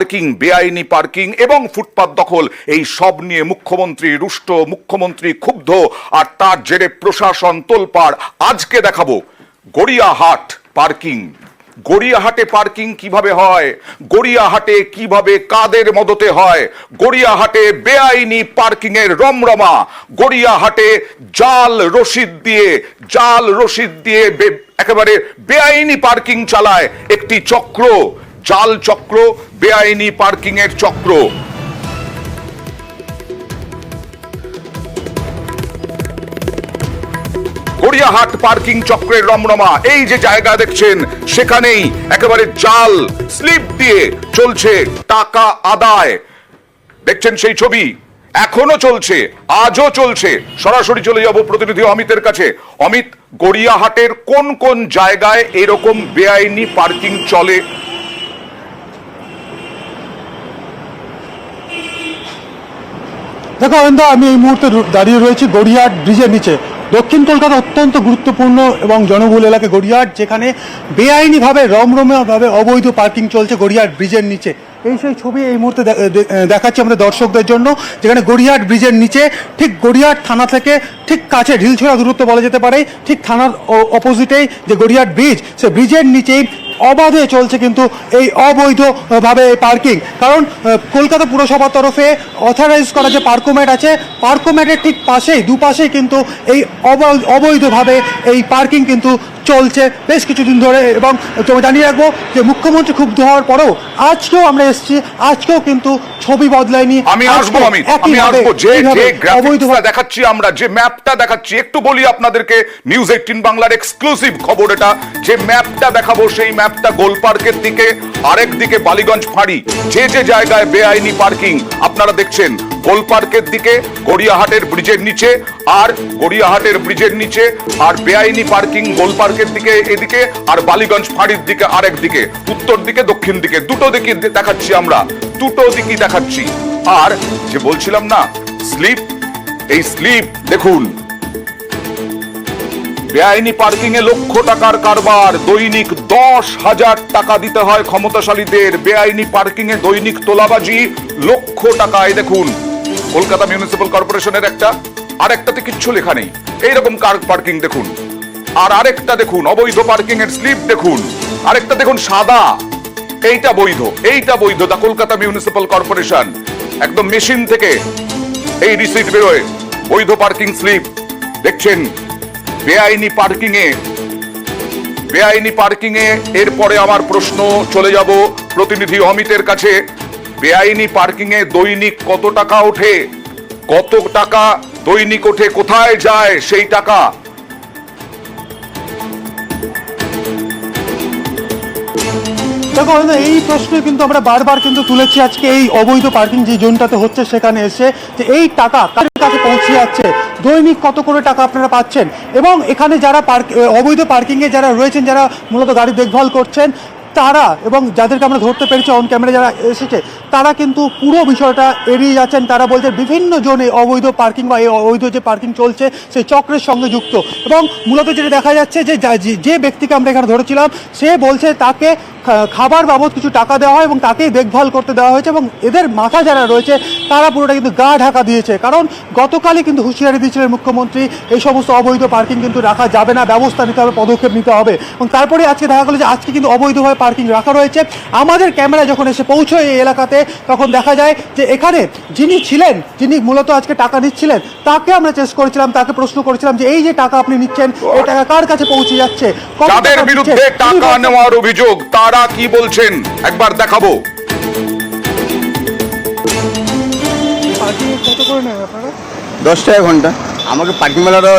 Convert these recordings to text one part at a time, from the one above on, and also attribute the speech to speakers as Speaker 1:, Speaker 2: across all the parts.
Speaker 1: Parking, বেআইনি parking এবং ফুটপাত দখল, এই সব নিয়ে মুখ্যমন্ত্রী রুষ্ট, মুখ্যমন্ত্রী ক্ষুব্ধ, আর তার জেরে প্রশাসন তোলপাড়। আজকে দেখাবো গড়িয়াহাট পার্কিং। গড়িয়াহাটে পার্কিং কিভাবে হয়, গড়িয়াহাটে কিভাবে কাদের মদতে হয়, গড়িয়াহাটে বেআইনি পার্কিং এর রমরমা, গড়িয়াহাটে জাল রশিদ দিয়ে একেবারে বেআইনি পার্কিং চালায় একটি চক্র, জাল চক্র, বেআইনি পার্কিং এর চক্র। গড়িয়াহাট পার্কিং চক্রের রমরমা। এই যে জায়গা দেখছেন, সেখানেই একেবারে জাল স্লিপ দিয়ে চলছে টাকা আদায়। দেখছেন সেই ছবি, এখনো চলছে, আজও চলছে। সরাসরি চলে যাব প্রতিনিধি অমিতের কাছে। অমিত, গড়িয়াহাটের কোন কোন জায়গায় এরকম বেআইনি পার্কিং চলে?
Speaker 2: দেখো অরিন্দা, আমি এই মুহূর্তে দাঁড়িয়ে রয়েছি গড়িয়াহাট ব্রিজের নিচে। দক্ষিণ কলকাতা অত্যন্ত গুরুত্বপূর্ণ এবং জনবহুল এলাকা গড়িয়াহাট, যেখানে বেআইনিভাবে রমরমেভাবে অবৈধ পার্কিং চলছে গড়িয়াহাট ব্রিজের নিচে। এই সেই ছবি এই মুহূর্তে দেখাচ্ছি আমাদের দর্শকদের জন্য, যেখানে গড়িয়াহাট ব্রিজের নিচে, ঠিক গড়িয়াহাট থানা থেকে ঠিক কাছে, ঢিলছোড়া দূরত্ব বলা যেতে পারে, ঠিক থানার অপোজিটেই যে গড়িয়াহাট ব্রিজ, সে ব্রিজের নিচেই অবাধে চলছে কিন্তু এই অবৈধভাবে পার্কিং। কারণ কলকাতা পুরসভার তরফে অথরাইজ করা যে পার্কোম্যাট আছে, পার্কোম্যাটের ঠিক পাশেই, দুপাশেই কিন্তু এই অবৈধভাবে এই পার্কিং কিন্তু চলছে বেশ কিছুদিন ধরে। এবং তুমি জানিয়ে রাখবো যে মুখ্যমন্ত্রী ক্ষুব্ধ হওয়ার পরেও আজকেও আমরা এসেছি, আজকেও কিন্তু ছবি বদলায়নি।
Speaker 1: আমি আসবো যে গ্রাফিক্সটা দেখাচ্ছি, আমরা যে ম্যাপটা দেখাচ্ছি, একটু বলি আপনাদেরকে, নিউজ 18 বাংলার এক্সক্লুসিভ খবর এটা। যে ম্যাপটা দেখাবো, সেই ম্যাপটা গোলপার্কের দিকে, আরেক দিকে বালিগঞ্জ ফাঁড়ি। যে যে জায়গায় বেআইনি পার্কিং আপনারা দেখছেন, গোলপার্কের দিকে, গড়িয়াহাটের ব্রিজের নিচে, আর গড়িয়াহাটের ব্রিজের নিচে, আর বেআইনি পার্কিং গোলপার্কের দিকে এদিকে, আর বালিগঞ্জ ফাঁড়ির দিকে আরেক দিকে, উত্তর দিকে, দক্ষিণ দিকে, দুটো দিকে দেখাচ্ছি আমরা, দুটো দিকই দেখাচ্ছি। আর যে বলছিলাম না স্লিপ, এই স্লিপ দেখুন, বেআইনি পার্কিং এ লক্ষ টাকার কারবার, দৈনিক 10,000 টাকা দিতে হয় ক্ষমতাশালীদের। বেআইনি পার্কিং এ দৈনিক তোলাবাজি লক্ষ টাকায়। দেখুন কলকাতা মিউনিসিপ্যাল কর্পোরেশনের একটা, আরেকটাতে কিচ্ছু লেখা নেই, এইরকম কার পার্কিং দেখুন। আর আরেকটা দেখুন অবৈধ পার্কিং এর স্লিপ দেখুন, আরেকটা দেখুন সাদা, এইটা বৈধ, এইটা বৈধ। দা কলকাতা মিউনিসিপ্যাল কর্পোরেশন, একদম মেশিন থেকে এই রিসিট বেরোয়, বৈধ পার্কিং স্লিপ দেখছেন। বেআইনি পার্কিং এ এরপরে আমার প্রশ্ন, চলে যাব প্রতিনিধি অমিতের কাছে। বেআইনি পার্কিং এ দৈনিক কত টাকা ওঠে, কত টাকা দৈনিক ওঠে, কোথায় যায় সেই টাকা?
Speaker 2: দেখো এই প্রশ্ন কিন্তু আমরা বারবার কিন্তু তুলেছি আজকে এই অবৈধ পার্কিং যে জোনটাতে হচ্ছে সেখানে এসে, যে এই টাকা কার কাছে পৌঁছে যাচ্ছে, দৈনিক কত করে টাকা আপনারা পাচ্ছেন। এবং এখানে যারা অবৈধ পার্কিংয়ে যারা রয়েছেন, যারা মূলত গাড়ি দেখভাল করছেন, তারা এবং যাদেরকে আমরা ধরতে পেরেছি অন ক্যামেরা যারা এসেছে, তারা কিন্তু পুরো বিষয়টা এড়িয়ে যাচ্ছেন। তারা বলছে বিভিন্ন জনে অবৈধ পার্কিং বা এই অবৈধ যে পার্কিং চলছে সেই চক্রের সঙ্গে যুক্ত। এবং মূলত যেটা দেখা যাচ্ছে যে ব্যক্তিকে আমরা এখানে ধরেছিলাম, সে বলছে তাকে খাবার বাবদ কিছু টাকা দেওয়া হয় এবং তাকেই দেখভাল করতে দেওয়া হয়েছে। এবং এদের মাথা যারা রয়েছে তারা পুরোটা কিন্তু গা ঢাকা দিয়েছে। কারণ গতকালই কিন্তু হুঁশিয়ারি দিয়েছিলেন মুখ্যমন্ত্রী, এই সমস্ত অবৈধ পার্কিং কিন্তু রাখা যাবে না, ব্যবস্থা নিতে হবে, পদক্ষেপ নিতে হবে। এবং তারপরে আজকে দেখা গেলো যে আজকে কিন্তু অবৈধভাবে পার্কিং রাখা রয়েছে। আমাদের ক্যামেরা যখন এসে পৌঁছয় এই এলাকাতে, তখন দেখা যায় যে এখানে যিনি ছিলেন, যিনি মূলত আজকে টাকা নিচ্ছিলেন, তাকে আমরা চেষ্টা করেছিলাম, তাকে প্রশ্ন করেছিলাম যে এই যে টাকা আপনি নিচ্ছেন, এই টাকা কার কাছে পৌঁছে যাচ্ছে,
Speaker 1: যাদের বিরুদ্ধে টাকা নেওয়ার অভিযোগ তারা কি বলছেন একবার দেখাবো।
Speaker 2: কত করে নেন আপনারা?
Speaker 3: 10 টাকা ঘন্টা। আমাকে পার্কিং ওয়ালারা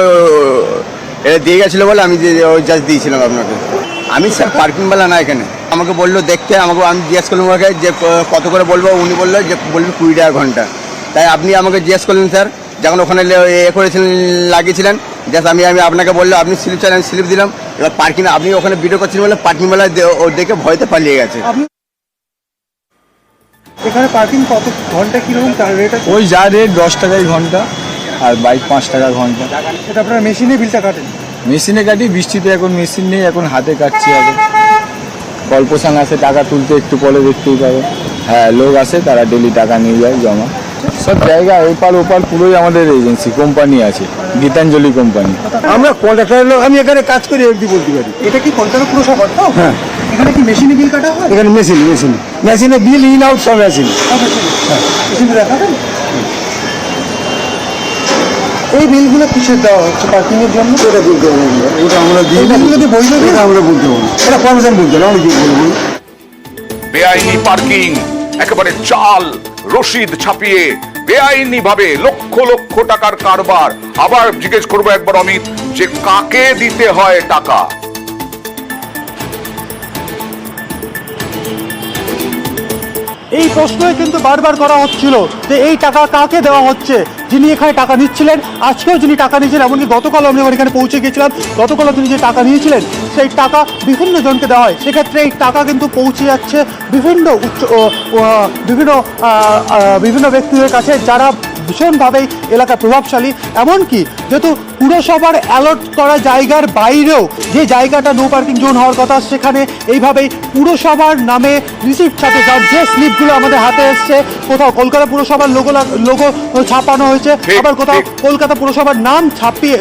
Speaker 3: এটা দিয়ে গেছিলো বলে আমি ওই জাস্ট দিয়েছিলাম আপনাকে। আমি স্যার পার্কিং ওয়ালা না এখানে। আমাকে বললো দেখতে, আমাকে আমি জিজ্ঞেস করলাম ওকে যে কত করে বলবো, উনি বললো যে বলবি 20 টাকা ঘন্টা। তাই আপনি আমাকে জিজ্ঞেস করলেন স্যার, যখন ওখানে করেছিলেন, লাগিয়েছিলেন, জাস্ট আমি আপনাকে বললো আপনি স্লিপ চান, আমি স্লিপ দিলাম। এবার পার্কিং আপনি ওখানে ভিডিও করছিলেন বলে পার্কিং ওয়ালা দেখে ভয়তে পালিয়ে গেছে।
Speaker 2: এখানে পার্কিং কত ঘন্টা কিরকম রেট আছে?
Speaker 4: ওই যা রেট 10 টাকায় ঘন্টা, আর বাইক 5 টাকা ঘন্টা।
Speaker 2: এটা আপনারা মেশিনে বিলটা কাটেন?
Speaker 4: মেশিনে কাটি, বৃষ্টিতে এখন মেশিন নেই, এখন হাতে কাটছি। আগে কল্পসান আছে, টাকা তুলতে একটু পরে দেখতেই পাবে। হ্যাঁ, লোক আসে, তারা ডেলি টাকা নিয়ে যায় জমা। সব জায়গা এপার ওপার পুরোই আমাদের এজেন্সি কোম্পানি আছে, গীতাঞ্জলি কোম্পানি।
Speaker 5: আমরা কন্ট্রাক্টরের লোক, আমি এখানে কাজ করি অবধি বলতে পারি।
Speaker 2: এটা কি কলকাতা পুরসভা তো?
Speaker 5: হ্যাঁ,
Speaker 2: এখানে কি মেশিনে বিল কাটা হয়?
Speaker 5: এখানে মেশিনে বিল ইন আউট সব মেশিন।
Speaker 2: মেশিনে দেখাবেন? এই বিলগুলো কিসের দেওয়া হচ্ছে পার্কিং এর জন্য?
Speaker 5: এটা বলতে পারবো না, ওটা আমরা দিই না,
Speaker 2: বিলগুলো কি বৈধ বিল?
Speaker 5: এটা আমরা বলতে পারবো না, এটা পারমিশন বলতে না, আমি কি বলবো।
Speaker 1: বেআইনি পার্কিং, একেবারে চাল রসিদ ছাপিয়ে বেআইনি ভাবে লক্ষ লক্ষ টাকার কারবার। আবার জিজ্ঞেস করবো একবার অমিত, যে কাকে দিতে হয় টাকা?
Speaker 2: এই প্রশ্নই কিন্তু বারবার করা হচ্ছিল যে এই টাকা কাকে দেওয়া হচ্ছে। যিনি এখানে টাকা নিচ্ছিলেন, আজকেও যিনি টাকা নিয়েছিলেন, এমনকি গতকাল আমরা এখানে পৌঁছে গেছিলাম, গতকালও তিনি যে টাকা নিয়েছিলেন সেই টাকা বিভিন্ন জনকে দেওয়া হয়। সেক্ষেত্রে এই টাকা কিন্তু পৌঁছে যাচ্ছে বিভিন্ন বিভিন্ন ব্যক্তিদের কাছে, যারা ভীষণভাবেই এলাকার প্রভাবশালী। এমনকি যেহেতু পুরসভার অ্যালট করা জায়গার বাইরেও যে জায়গাটা নো পার্কিং জোন হওয়ার কথা, সেখানে এইভাবেই পুরসভার নামে রিসিপ্ট ছাপে, যার যে স্লিপগুলো আমাদের হাতে এসছে, কোথাও কলকাতা পুরসভার লোগো ছাপানো হয়েছে, আবার কোথাও কলকাতা পুরসভার নাম ছাপিয়ে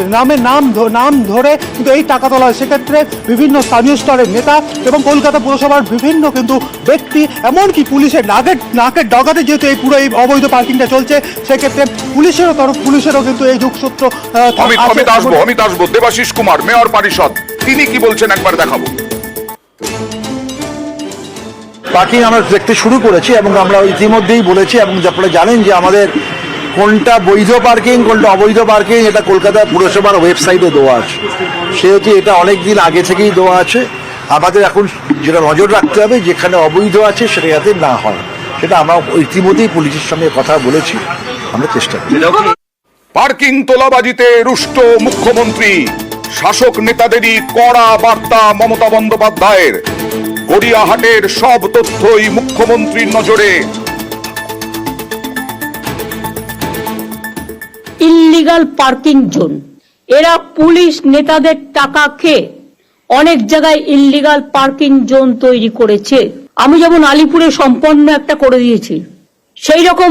Speaker 2: নাম ধরে কিন্তু এই টাকা তোলা হয়। সেক্ষেত্রে বিভিন্ন স্থানীয় স্তরের নেতা এবং কলকাতা পুরসভার বিভিন্ন কিন্তু ব্যক্তি, এমনকি পুলিশের নাকের ডগাতে যেহেতু এই পুরো এই অবৈধ পার্কিংটা চলছে, সেক্ষেত্রে পুলিশেরও কিন্তু এই যোগসূত্র
Speaker 1: অমিত আসবো। দেবাশিস কুমার, মেয়র পরিষদ, তিনি কি বলছেন একবার দেখাবো।
Speaker 6: পার্কিং আমরা দেখতে শুরু করেছি এবং আমরা ইতিমধ্যেই বলেছি, এবং আপনারা জানেন যে আমাদের কোনটা বৈধ পার্কিং কোনটা অবৈধ পার্কিং এটা কলকাতা পুরসভার ওয়েবসাইটে দেওয়া আছে। সেহেতু এটা অনেক দিন আগে থেকেই দেওয়া আছে। আমাদের এখন যেটা নজর রাখতে হবে, যেখানে অবৈধ আছে সেটা যাতে না হয়, সেটা আমরা ইতিমধ্যেই পুলিশের সঙ্গে কথা বলেছি, আমরা চেষ্টা করি।
Speaker 1: পার্কিং তোলাবাজিতে রুষ্ট মুখ্যমন্ত্রী, শাসক নেতাদেরই কড়া বার্তা মমতা বন্দ্যোপাধ্যায়ের। গড়িয়াহাটের সব তথ্যই মুখ্যমন্ত্রীর নজরে।
Speaker 7: ইল্লিগাল পার্কিং জোন, এরা পুলিশ নেতাদের টাকা খেয়ে অনেক জায়গায় ইল্লিগাল পার্কিং জোন তৈরি করেছে। আমি যেমন আলিপুরে সম্পন্ন একটা করে দিয়েছি, সেই রকম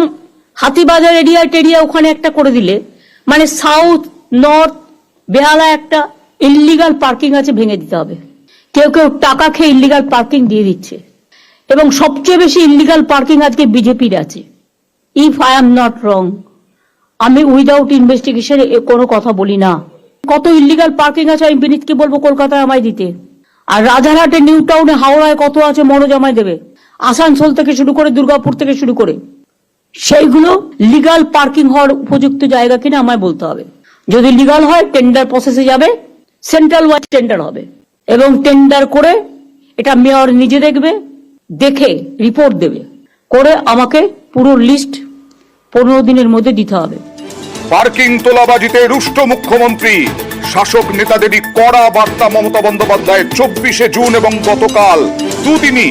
Speaker 7: হাতিবাজার এরিয়া ওখানে একটা করে দিলে, মানে সাউথ নর্থ বেহালা একটা ইল্লিগাল পার্কিং আছে, ভেঙে দিতে হবে। কেউ কেউ টাকা খেয়ে ইল্লিগাল পার্কিং দিয়ে দিচ্ছে, এবং সবচেয়ে বেশি ইল্লিগাল পার্কিং আজকে বিজেপির আছে। If I am not wrong, আমি উইদাউট ইনভেস্টিগেশন কোনো কথা বলি না। কত ইল্লিগাল পার্কিং আছে আমি বিনীতকে বলবো কলকাতায় আমায় দিতে, আর রাজারহাটে, নিউ টাউনে, হাওড়ায় কত আছে মনোজ আমায় দেবে, আসানসোল থেকে শুরু করে দুর্গাপুর থেকে শুরু করে, সেইগুলো লিগাল পার্কিং হওয়ার উপযুক্ত জায়গা কিনা আমায় বলতে হবে। যদি লিগাল হয় টেন্ডার প্রসেসে যাবে, সেন্ট্রাল ওয়াইজ টেন্ডার হবে, এবং টেন্ডার করে এটা মেয়র নিজে দেখবে, দেখে রিপোর্ট দেবে, করে আমাকে পুরো লিস্ট 15 দিনের মধ্যে দিতে হবে।
Speaker 1: পার্কিং তোলাবাজিতে রুষ্ট মুখ্যমন্ত্রী, শাসক নেতাদেরই কড়া বার্তা মমতা বন্দ্যোপাধ্যায়ের। 24শে জুন এবং গতকাল দুদিনই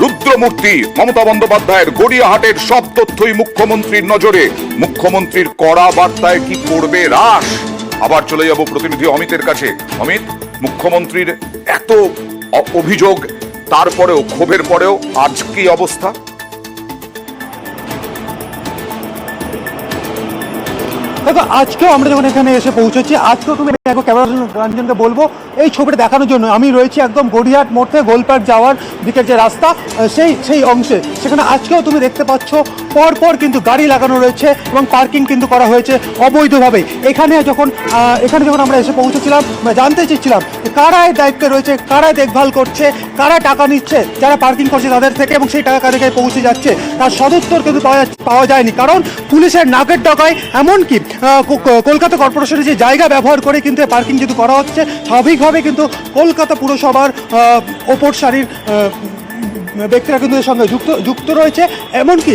Speaker 1: রুদ্রমূর্তি মমতা বন্দ্যোপাধ্যায়ের। গড়িয়াহাটের সব তথ্যই মুখ্যমন্ত্রীর নজরে। মুখ্যমন্ত্রীর কড়া বার্তায় কি করবে রাশ? আবার চলে যাব প্রতিনিধি অমিতের কাছে। অমিত, মুখ্যমন্ত্রীর এত অভিযোগ, তারপরেও ক্ষোভের পরেও আজ কি অবস্থা?
Speaker 2: দেখো, আজকেও আমরা যখন এখানে এসে পৌঁছেছি, আজকেও তুমি দেখো, ক্যামেরাজনকে বলবো এই ছবিটা দেখানোর জন্য। আমি রয়েছি একদম গড়িয়াহাট মোড় থেকে গোলপার্ক যাওয়ার দিকের যে রাস্তা, সেই অংশে। সেখানে আজকেও তুমি দেখতে পাচ্ছ পরপর কিন্তু গাড়ি লাগানো রয়েছে এবং পার্কিং কিন্তু করা হয়েছে অবৈধভাবে। এখানে যখন আমরা এসে পৌঁছেছিলাম, জানতে চেয়েছিলাম কারা এর দায়িত্বে রয়েছে, কারা দেখভাল করছে, কারা টাকা নিচ্ছে যারা পার্কিং করছে তাদের থেকে, এবং সেই টাকা কাদের কাছে পৌঁছে যাচ্ছে, তার সদুত্তর কিন্তু পাওয়া যায়নি। কারণ পুলিশের নাকের ডগায়, এমনকি কলকাতা কর্পোরেশনের যে জায়গা ব্যবহার করে কিন্তু পার্কিং যেহেতু করা হচ্ছে, স্বাভাবিকভাবে কিন্তু কলকাতা পুরসভার ওপর সারির ব্যক্তিরা কিন্তু এর সঙ্গে যুক্ত রয়েছে। এমনকি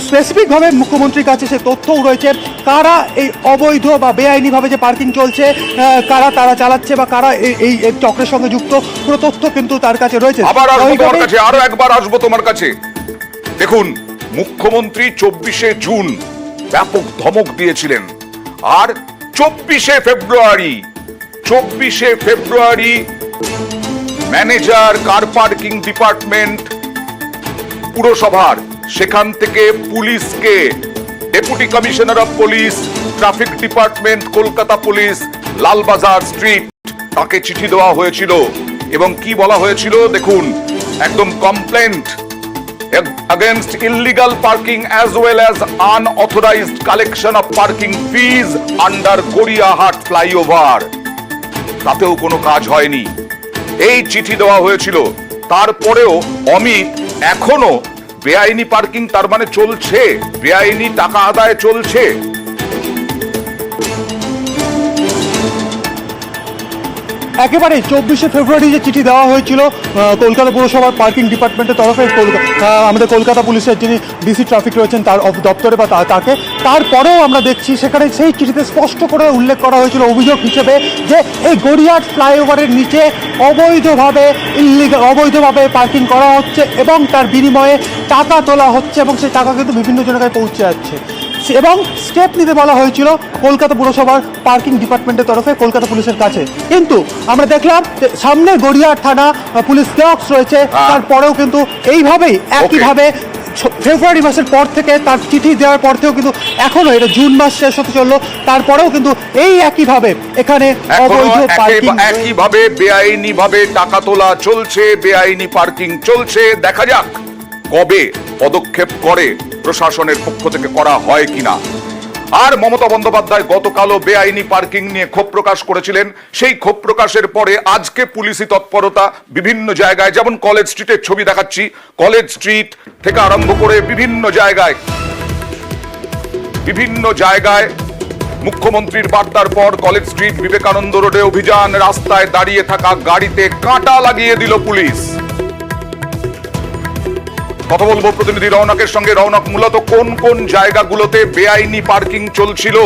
Speaker 2: স্পেসিফিকভাবে মুখ্যমন্ত্রীর কাছে সে তথ্যও রয়েছে, কারা এই অবৈধ বা বেআইনিভাবে যে পার্কিং চলছে, কারা তারা চালাচ্ছে বা কারা এই চক্রের সঙ্গে যুক্ত, পুরো তথ্য কিন্তু তার কাছে রয়েছে।
Speaker 1: আরো একবার আসবো তোমার কাছে। দেখুন, মুখ্যমন্ত্রী 24শে জুন ব্যাপক ধমক দিয়েছিলেন, আর 24শে ফেব্রুয়ারি ম্যানেজার কার পার্কিং ডিপার্টমেন্ট পুরসভার সেখান থেকে পুলিশকে, deputy commissioner of police, traffic department, Kolkata police, Lalbazar street, তাকে চিঠি দেওয়া হয়েছিল এবং কি বলা হয়েছিল দেখুন, একদম complaint against illegal parking as well as unauthorized collection of parking fees under Gariahat flyover. তাতেও কোনো কাজ হয়নি, এই চিঠি দেওয়া হয়েছিল। তারপরেও অমিত এখনো বেআইনি পার্কিং তার মানে চলছে, বেআইনি টাকা আদায় চলছে।
Speaker 2: একেবারে 24শে ফেব্রুয়ারি যে চিঠি দেওয়া হয়েছিল কলকাতা পৌরসভার পার্কিং ডিপার্টমেন্টের তরফে আমাদের কলকাতা পুলিশের যিনি ডিসি ট্রাফিক রয়েছেন তার দপ্তরে বা তাকে, তারপরেও আমরা দেখছি সেখানে সেই চিঠিতে স্পষ্ট করে উল্লেখ করা হয়েছিল অভিযোগ হিসেবে যে এই গড়িয়াহাট ফ্লাইওভারের নিচে অবৈধভাবে পার্কিং করা হচ্ছে এবং তার বিনিময়ে টাকা তোলা হচ্ছে এবং সেই টাকা কিন্তু বিভিন্ন জায়গায় পৌঁছে যাচ্ছে এবং স্টেপ নিতে বলা হয়েছিল কলকাতা পুরসভার পার্কিং ডিপার্টমেন্টের তরফে কলকাতা পুলিশের কাছে। কিন্তু আমরা দেখলাম যে সামনে গড়িয়াহাট থানা পুলিশ ডেস্ক রয়েছে, তারপরেও কিন্তু এইভাবেই একইভাবে ফেব্রুয়ারি মাসের পর থেকে তার চিঠি দেওয়ার পর থেকেও কিন্তু এখনো এটা জুন মাস শেষ হতে চললো, তারপরেও কিন্তু এই একইভাবে এখানে অবৈধ পার্কিং,
Speaker 1: একইভাবে বেআইনি ভাবে টাকা তোলা চলছে, বেআইনি পার্কিং চলছে। দেখা যাক কবে পদক্ষেপ করে প্রশাসনের পক্ষ থেকে করা হয় কিনা। আর মমতা বন্দ্যোপাধ্যায় গতকালও বেআইনি পার্কিং নিয়ে ক্ষোভ প্রকাশ করেছিলেন। সেই ক্ষোভ প্রকাশের পরে আজকে পুলিশি তৎপরতা বিভিন্ন জায়গায়, যেমন কলেজ স্ট্রিটের ছবি দেখাচ্ছি, কলেজ স্ট্রিট থেকে আরম্ভ করে বিভিন্ন জায়গায় মুখ্যমন্ত্রীর বার্তার পর কলেজ স্ট্রিট, বিবেকানন্দ রোডে অভিযান, রাস্তায় দাঁড়িয়ে থাকা গাড়িতে কাঁটা লাগিয়ে দিল পুলিশ। কথা বলবো প্রতিনিধি রৌনকের সঙ্গে। রৌনক, মূলত কোন কোন জায়গাগুলোতে বেআইনি পার্কিং চলছিল?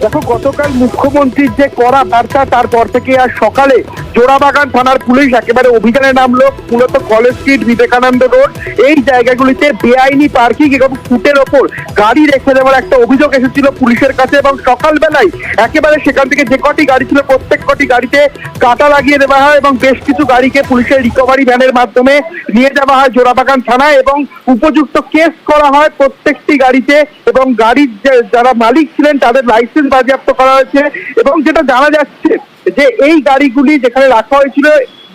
Speaker 8: দেখো, গতকাল মুখ্যমন্ত্রীর যে কড়া বার্তা, তারপর থেকে আর সকালে জোড়াবাগান থানার পুলিশ একেবারে অভিযানে নামলো। মূলত কলেজ স্ট্রিট, বিবেকানন্দ রোড এই জায়গাগুলিতে বেআইনি পার্কিং এবং ফুটের ওপর গাড়ি রেখে দেওয়ার একটা অভিযোগ এসেছিল পুলিশের কাছে এবং সকালবেলায় একেবারে সেখান থেকে যে কটি গাড়ি ছিল প্রত্যেক কটি গাড়িতে কাঁটা লাগিয়ে দেওয়া হয় এবং বেশ কিছু গাড়িকে পুলিশের রিকভারি ভ্যানের মাধ্যমে নিয়ে যাওয়া হয় জোড়াবাগান থানায় এবং উপযুক্ত কেস করা হয় প্রত্যেকটি গাড়িতে এবং গাড়ির যারা মালিক ছিলেন তাদের লাইসেন্স বাজেয়াপ্ত করা হয়েছে। এবং যেটা জানা যাচ্ছে যে এই গাড়িগুলি যেখানে রাখা হয়েছিল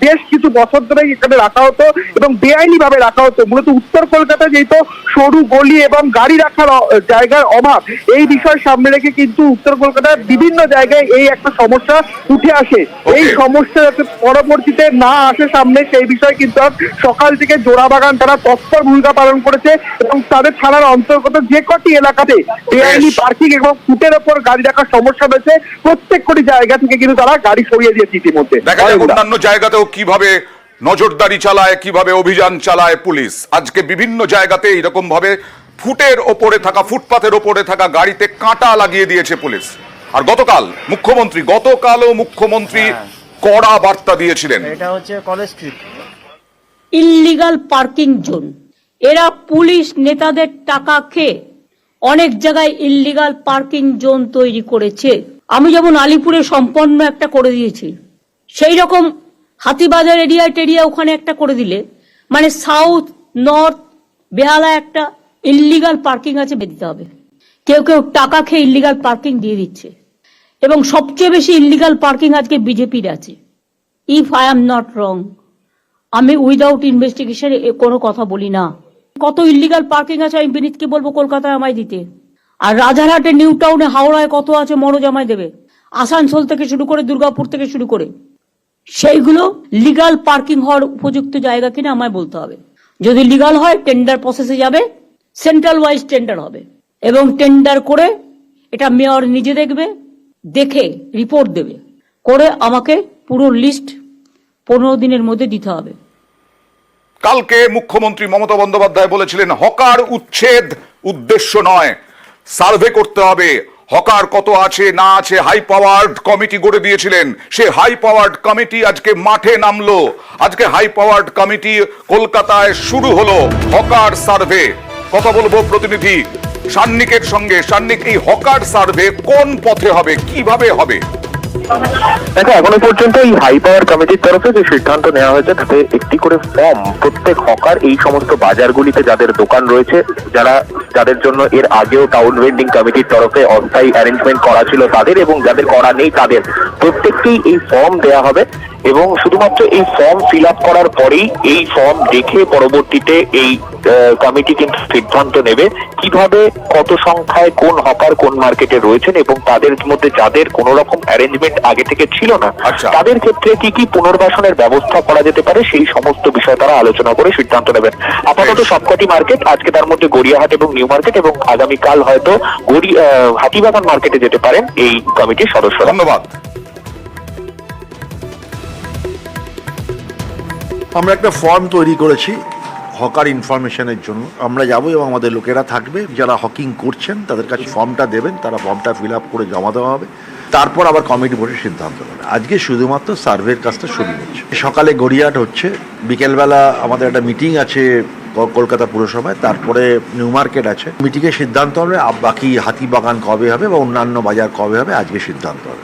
Speaker 8: বেশ কিছু বছর ধরে এখানে রাখা হতো এবং বেআইনি ভাবে রাখা হতো। মূলত উত্তর কলকাতায় যেহেতু সরু গলি এবং গাড়ি রাখার জায়গার অভাব, এই বিষয় সামনে রেখে কিন্তু উত্তর কলকাতার বিভিন্ন জায়গায় এই একটা সমস্যা উঠে আসে। এই সমস্যা যাতে পরবর্তীতে না আসে সামনে, সেই বিষয়ে কিন্তু সকাল থেকে জোড়াবাগান তারা তৎপর ভূমিকা পালন করেছে এবং তাদের থানার অন্তর্গত যে কটি এলাকাতে বেআইনি পার্কিং এবং ফুটের ওপর গাড়ি রাখার সমস্যা রয়েছে প্রত্যেক কটি জায়গা থেকে কিন্তু তারা গাড়ি সরিয়ে দিয়েছে ইতিমধ্যে।
Speaker 1: অন্যান্য জায়গাতেও কিভাবে নজরদারি চালায়, কিভাবে অভিযান চালায় পুলিশ। আজকে বিভিন্ন জায়গাতে এরকম ভাবে ফুটের ওপরে থাকা, ফুটপাথের ওপরে থাকা গাড়িতে কাঁটা লাগিয়ে দিয়েছে পুলিশ। আর গতকালও মুখ্যমন্ত্রী কড়া বার্তা দিয়েছিলেন।
Speaker 9: এটা হচ্ছে college street
Speaker 7: illegal parking zone. এরা পুলিশ নেতাদের টাকা খেয়ে অনেক জায়গায় ইল্লিগাল পার্কিং জোন তৈরি করেছে। আমি যেমন আলিপুরে সম্পন্ন একটা করে দিয়েছি, সেই রকম হাতিবাজার এরিয়া ওখানে একটা করে দিলে মানে সাউথ নর্থ বেহালা একটা ইল্লিগাল পার্কিং আছে, দিতে হবে। কেউ টাকা খেয়ে ইল্লিগাল পার্কিং দিয়ে দিচ্ছে এবং সবচেয়ে বেশি ইল্লিগাল পার্কিং আজকে বিজেপির আছে। If I am not wrong, আমি উইদাউট ইনভেস্টিগেশন কোনো কথা বলি না। কত ইল্লিগাল পার্কিং আছে আমি বিনীতকে বলবো কলকাতায় আমায় দিতে, আর রাজারহাটে, নিউ টাউনে, হাওড়ায় কত আছে মনোজ আমায় দেবে। আসানসোল থেকে শুরু করে দুর্গাপুর থেকে শুরু করে সেইগুলো লিগাল পার্কিং হওয়ার উপযুক্ত জায়গা কিনা আমায় বলতে হবে। যদি লিগাল হয় টেন্ডার প্রসেসে যাবে, সেন্ট্রাল ওয়াইজ টেন্ডার হবে এবং টেন্ডার করে এটা মেয়র নিজে দেখবে, দেখে রিপোর্ট দেবে, করে আমাকে পুরো লিস্ট 15 দিনের মধ্যে দিতে হবে।
Speaker 1: কালকে মুখ্যমন্ত্রী মমতা বন্দ্যোপাধ্যায় বলেছিলেন হকার উচ্ছেদ উদ্দেশ্য নয়, সার্ভে করতে হবে। হকার কত আছে না আছে হাই পাওয়ার্ড কমিটি গড়ে দিয়েছিলেন, সে হাই পাওয়ার্ড কমিটি আজকে মাঠে নামলো। আজকে হাই পাওয়ার্ড কমিটি কলকাতায় শুরু হলো হকার সার্ভে। কথা বলবো প্রতিনিধি সান্নিকের সঙ্গে। সান্নিক, এই হকার সার্ভে কোন পথে হবে, কিভাবে হবে?
Speaker 8: দেখো এখনো পর্যন্ত এই হাই পাওয়ার কমিটির তরফে যে সিদ্ধান্ত নেওয়া হয়েছে তাতে একটি করে ফর্ম প্রত্যেক হকার এই সমস্ত বাজারগুলিতে যাদের দোকান রয়েছে যাদের জন্য এর আগেও টাউন ভেন্ডিং কমিটির তরফে অস্থায়ী অ্যারেঞ্জমেন্ট করা ছিল তাদের এবং যাদের করা নেই তাদের প্রত্যেককেই এই ফর্ম দেওয়া হবে এবং শুধুমাত্র এই ফর্ম ফিল আপ করার পরেই এই ফর্ম দেখে পরবর্তীতে এই কমিটি কিন্তু সিদ্ধান্ত নেবে কিভাবে কত সংখ্যায় কোন হকার কোন মার্কেটে রয়েছেন এবং তাদের মধ্যে যাদের কোনো রকম অ্যারেঞ্জমেন্ট আগে থেকে ছিল না
Speaker 1: আচ্ছা।
Speaker 8: তাদের ক্ষেত্রে কি কি পুনর্বাসনের ব্যবস্থা করা যেতে পারে সেই সমস্ত বিষয় তারা আলোচনা করে সিদ্ধান্ত নেবেন। আপাতত সবকটি মার্কেট আজকে তার মধ্যে গড়িয়াহাট এবং নিউ মার্কেট এবং আগামীকাল হয়তো হাতিবাগান মার্কেটে যেতে পারেন এই কমিটির সদস্যরা।
Speaker 1: ধন্যবাদ।
Speaker 6: আমরা একটা ফর্ম তৈরি করেছি হকার ইনফরমেশনের জন্য। আমরা যাব এবং আমাদের লোকেরা থাকবে যারা হকিং করছেন তাদের কাছে ফর্মটা দেবেন, তারা ফর্মটা ফিল আপ করে জমা দেওয়া হবে, তারপর আবার কমিটি বসে সিদ্ধান্ত নেবে। আজকে শুধুমাত্র সার্ভের কাজটা শুরু হচ্ছে, সকালে গড়িয়াহাট হচ্ছে, বিকেলবেলা আমাদের একটা মিটিং আছে কলকাতা পুরসভায়, তারপরে নিউ মার্কেট আছে। মিটিংয়ে সিদ্ধান্ত হবে বাকি হাতিবাগান কবে হবে বা অন্যান্য বাজার কবে হবে, আজকে সিদ্ধান্ত হবে।